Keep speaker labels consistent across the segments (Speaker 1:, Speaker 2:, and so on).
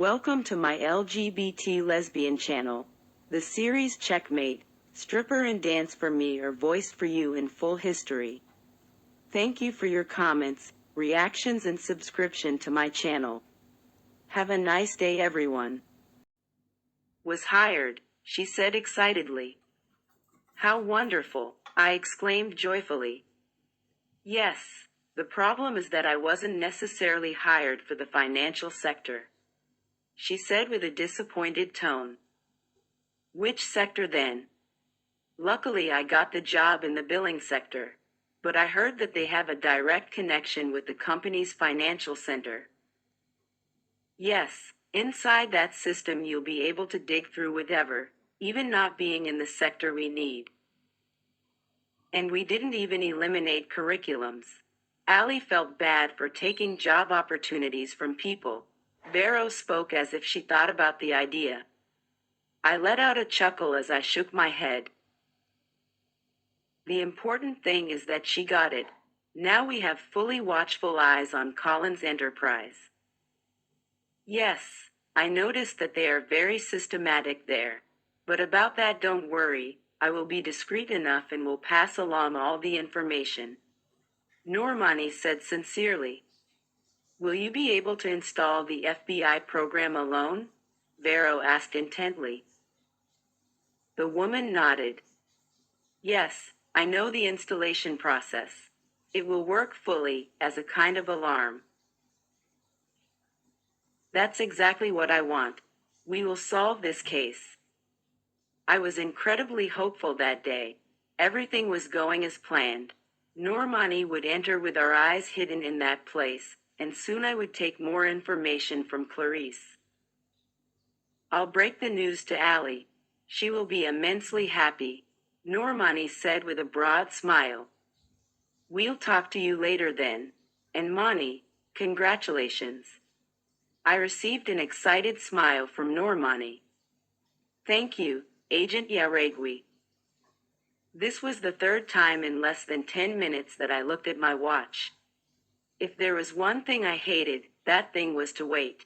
Speaker 1: Welcome to my LGBT lesbian channel. The series Checkmate, Stripper and Dance for Me are voiced for you in full history. Thank you for your comments, reactions and subscription to my channel. Have a nice day everyone. Was hired, she said excitedly. How wonderful, I exclaimed joyfully. Yes, the problem is that I wasn't necessarily hired for the financial sector, she said with a disappointed tone. Which sector then? Luckily I got the job in the billing sector, but I heard that they have a direct connection with the company's financial center. Yes, inside that system you'll be able to dig through whatever, even not being in the sector we need. And we didn't even eliminate curriculums. Allie felt bad for taking job opportunities from people. Vero spoke as if she thought about the idea. I let out a chuckle as I shook my head. The important thing is that she got it. Now we have fully watchful eyes on Colin's enterprise. Yes, I noticed that they are very systematic there. But about that don't worry, I will be discreet enough and will pass along all the information. Normani said sincerely. Will you be able to install the FBI program alone? Vero asked intently. The woman nodded. Yes, I know the installation process. It will work fully, as a kind of alarm. That's exactly what I want. We will solve this case. I was incredibly hopeful that day. Everything was going as planned. Normani would enter with our eyes hidden in that place, and soon I would take more information from Clarice. I'll break the news to Allie. She will be immensely happy, Normani said with a broad smile. We'll talk to you later then. And Mani, congratulations. I received an excited smile from Normani. Thank you, Agent Yaregui. This was the third time in less than 10 minutes that I looked at my watch. If there was one thing I hated, that thing was to wait.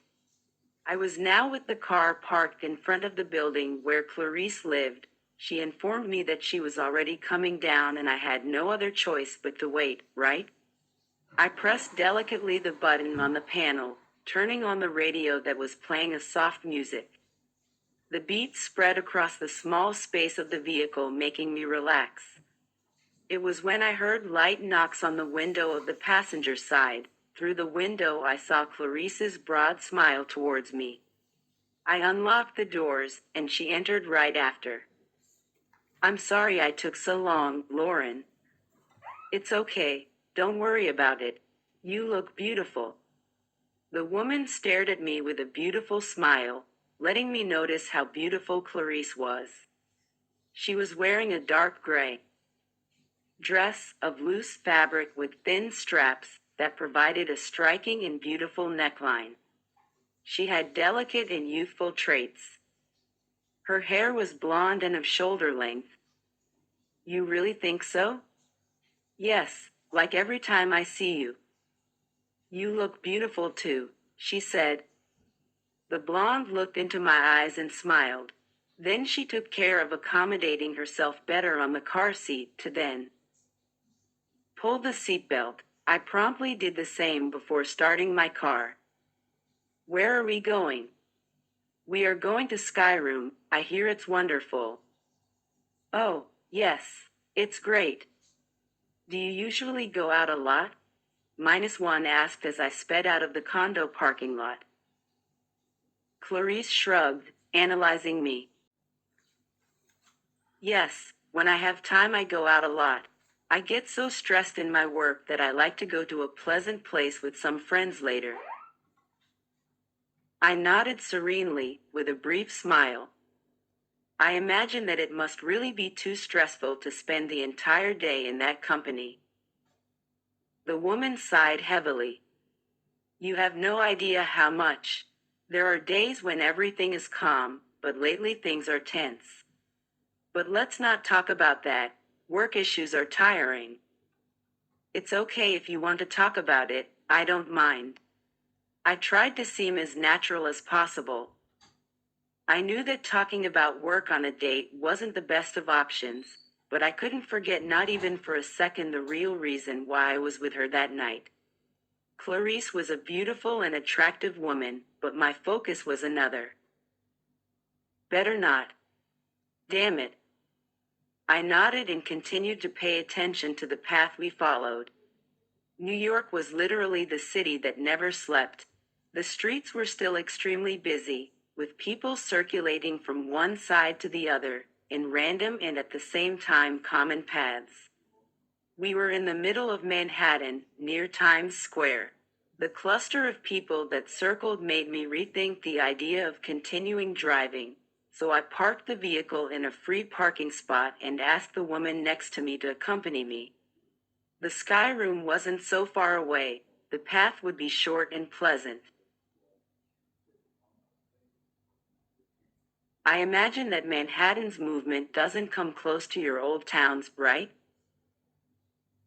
Speaker 1: I was now with the car parked in front of the building where Clarice lived. She informed me that she was already coming down and I had no other choice but to wait, right? I pressed delicately the button on the panel, turning on the radio that was playing a soft music. The beat spread across the small space of the vehicle, making me relax. It was when I heard light knocks on the window of the passenger side. Through the window I saw Clarice's broad smile towards me. I unlocked the doors, and she entered right after. I'm sorry I took so long, Lauren. It's okay, don't worry about it. You look beautiful. The woman stared at me with a beautiful smile, letting me notice how beautiful Clarice was. She was wearing a dark gray dress of loose fabric with thin straps that provided a striking and beautiful neckline. She had delicate and youthful traits. Her hair was blonde and of shoulder length. You really think so? Yes, like every time I see you. You look beautiful too, she said. The blonde looked into my eyes and smiled. Then she took care of accommodating herself better on the car seat to then pull the seatbelt. I promptly did the same before starting my car. Where are we going? We are going to Skyroom. I hear it's wonderful. Oh, yes, it's great. Do you usually go out a lot? -1 asked as I sped out of the condo parking lot. Clarice shrugged, analyzing me. Yes, when I have time I go out a lot. I get so stressed in my work that I like to go to a pleasant place with some friends later. I nodded serenely, with a brief smile. I imagine that it must really be too stressful to spend the entire day in that company. The woman sighed heavily. You have no idea how much. There are days when everything is calm, but lately things are tense. But let's not talk about that. Work issues are tiring. It's okay if you want to talk about it, I don't mind. I tried to seem as natural as possible. I knew that talking about work on a date wasn't the best of options, but I couldn't forget not even for a second the real reason why I was with her that night. Clarice was a beautiful and attractive woman, but my focus was another. Better not. Damn it. I nodded and continued to pay attention to the path we followed. New York was literally the city that never slept. The streets were still extremely busy, with people circulating from one side to the other, in random and at the same time common paths. We were in the middle of Manhattan, near Times Square. The cluster of people that circled made me rethink the idea of continuing driving, so I parked the vehicle in a free parking spot and asked the woman next to me to accompany me. The Skyroom wasn't so far away, the path would be short and pleasant. I imagine that Manhattan's movement doesn't come close to your old towns, right?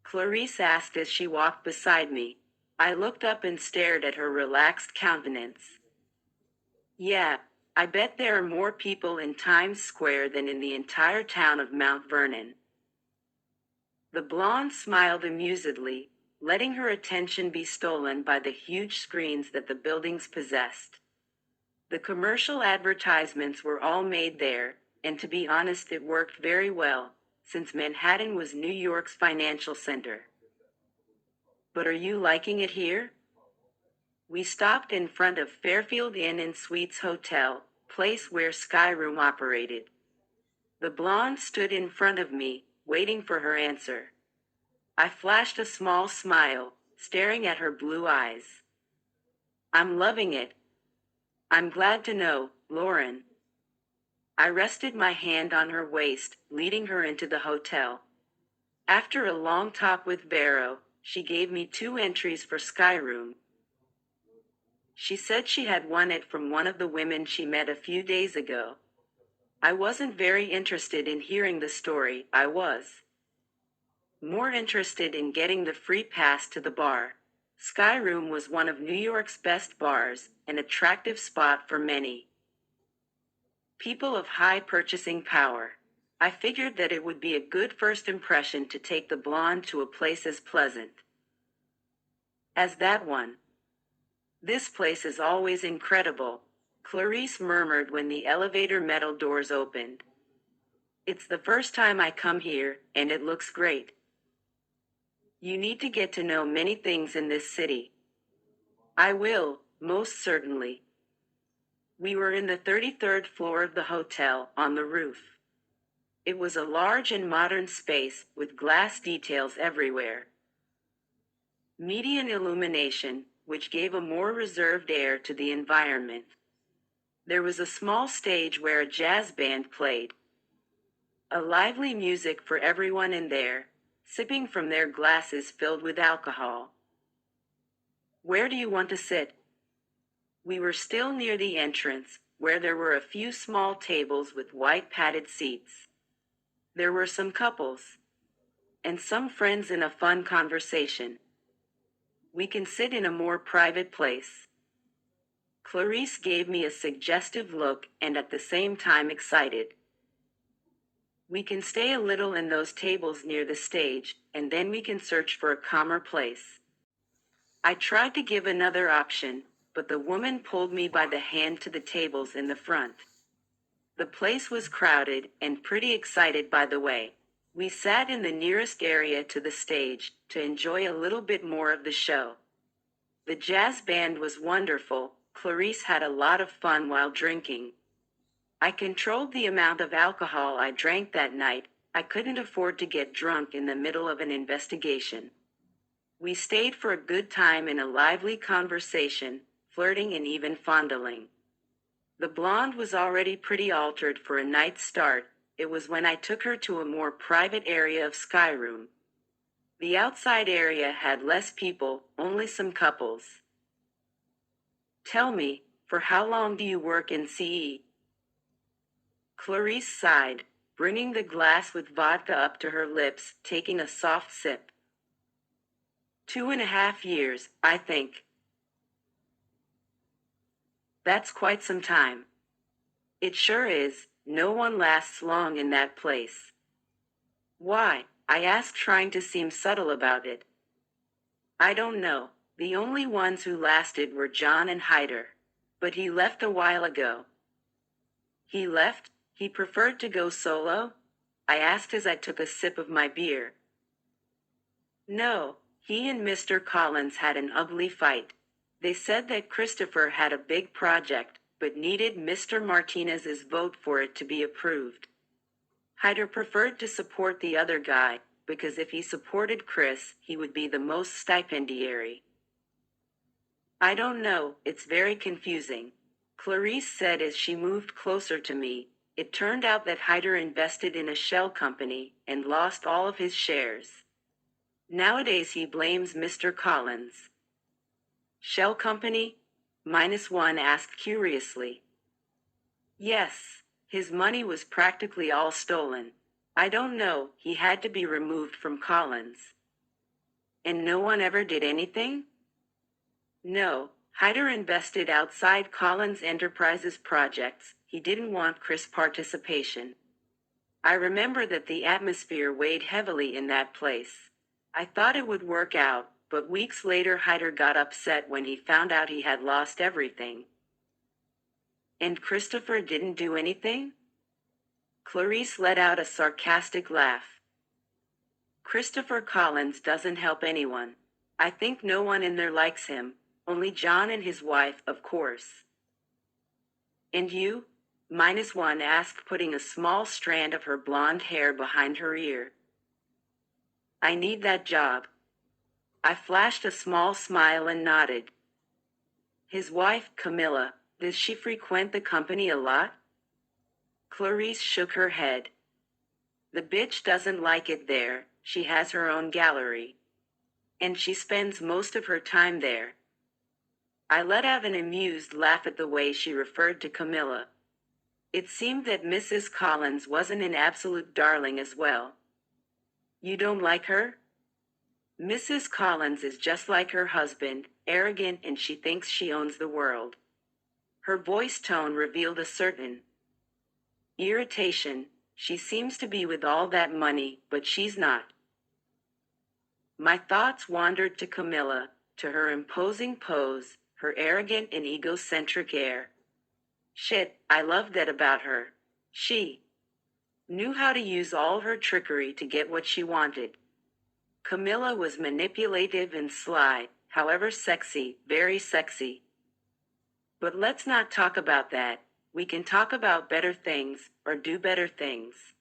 Speaker 1: Clarice asked as she walked beside me. I looked up and stared at her relaxed countenance. Yeah, I bet there are more people in Times Square than in the entire town of Mount Vernon. The blonde smiled amusedly, letting her attention be stolen by the huge screens that the buildings possessed. The commercial advertisements were all made there, and to be honest, it worked very well, since Manhattan was New York's financial center. But are you liking it here? We stopped in front of Fairfield Inn and Suites Hotel, place where Skyroom operated. The blonde stood in front of me, waiting for her answer. I flashed a small smile, staring at her blue eyes. I'm loving it. I'm glad to know, Lauren. I rested my hand on her waist, leading her into the hotel. After a long talk with Barrow, she gave me 2 entries for Skyroom. She said she had won it from one of the women she met a few days ago. I wasn't very interested in hearing the story, I was more interested in getting the free pass to the bar. Skyroom was one of New York's best bars, an attractive spot for many people of high purchasing power. I figured that it would be a good first impression to take the blonde to a place as pleasant as that one. This place is always incredible, Clarice murmured when the elevator metal doors opened. It's the first time I come here, and it looks great. You need to get to know many things in this city. I will, most certainly. We were in the 33rd floor of the hotel, on the roof. It was a large and modern space, with glass details everywhere. Median illumination, which gave a more reserved air to the environment. There was a small stage where a jazz band played. A lively music for everyone in there, sipping from their glasses filled with alcohol. Where do you want to sit? We were still near the entrance, where there were a few small tables with white padded seats. There were some couples, and some friends in a fun conversation. We can sit in a more private place. Clarice gave me a suggestive look and at the same time excited. We can stay a little in those tables near the stage, and then we can search for a calmer place. I tried to give another option, but the woman pulled me by the hand to the tables in the front. The place was crowded and pretty excited, by the way. We sat in the nearest area to the stage to enjoy a little bit more of the show. The jazz band was wonderful. Clarice had a lot of fun while drinking. I controlled the amount of alcohol I drank that night. I couldn't afford to get drunk in the middle of an investigation. We stayed for a good time in a lively conversation, flirting and even fondling. The blonde was already pretty altered for a night's start. It was when I took her to a more private area of Skyroom. The outside area had less people, only some couples. Tell me, for how long do you work in CE? Clarice sighed, bringing the glass with vodka up to her lips, taking a soft sip. 2.5 years, I think. That's quite some time. It sure is. No one lasts long in that place. Why? I asked, trying to seem subtle about it. I don't know. The only ones who lasted were John and Hyder. But he left a while ago. He left? He preferred to go solo? I asked as I took a sip of my beer. No, he and Mr. Collins had an ugly fight. They said that Christopher had a big project, but needed Mr. Martinez's vote for it to be approved. Hyder preferred to support the other guy, because if he supported Chris, he would be the most stipendiary. I don't know, it's very confusing. Clarice said as she moved closer to me. It turned out that Hyder invested in a shell company and lost all of his shares. Nowadays he blames Mr. Collins. Shell company? -1 asked curiously. Yes, his money was practically all stolen. I don't know, he had to be removed from Collins. And no one ever did anything? No, Hyder invested outside Collins Enterprises projects. He didn't want Chris' participation. I remember that the atmosphere weighed heavily in that place. I thought it would work out, but weeks later Hyder got upset when he found out he had lost everything. And Christopher didn't do anything? Clarice let out a sarcastic laugh. Christopher Collins doesn't help anyone. I think no one in there likes him, only John and his wife, of course. And you? -1 asked, putting a small strand of her blonde hair behind her ear. I need that job. I flashed a small smile and nodded. His wife, Camilla, does she frequent the company a lot? Clarice shook her head. The bitch doesn't like it there. She has her own gallery. And she spends most of her time there. I let out an amused laugh at the way she referred to Camilla. It seemed that Mrs. Collins wasn't an absolute darling as well. You don't like her? Mrs. Collins is just like her husband, arrogant, and she thinks she owns the world. Her voice tone revealed a certain irritation. She seems to be with all that money, but she's not. My thoughts wandered to Camilla, to her imposing pose, her arrogant and egocentric air. Shit, I loved that about her. She knew how to use all her trickery to get what she wanted. Camilla was manipulative and sly, however sexy, very sexy. But let's not talk about that. We can talk about better things, or do better things.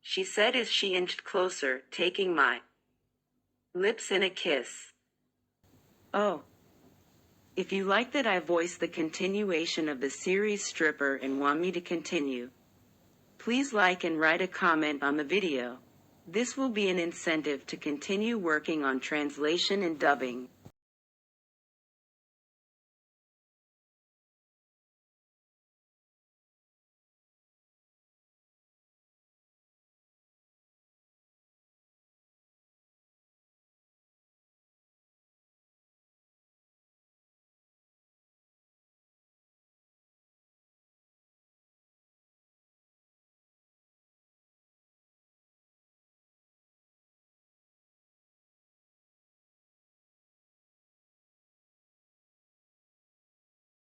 Speaker 1: She said as she inched closer, taking my lips in a kiss. Oh. If you like that I voiced the continuation of the series Stripper and want me to continue, please like and write a comment on the video. This will be an incentive to continue working on translation and dubbing.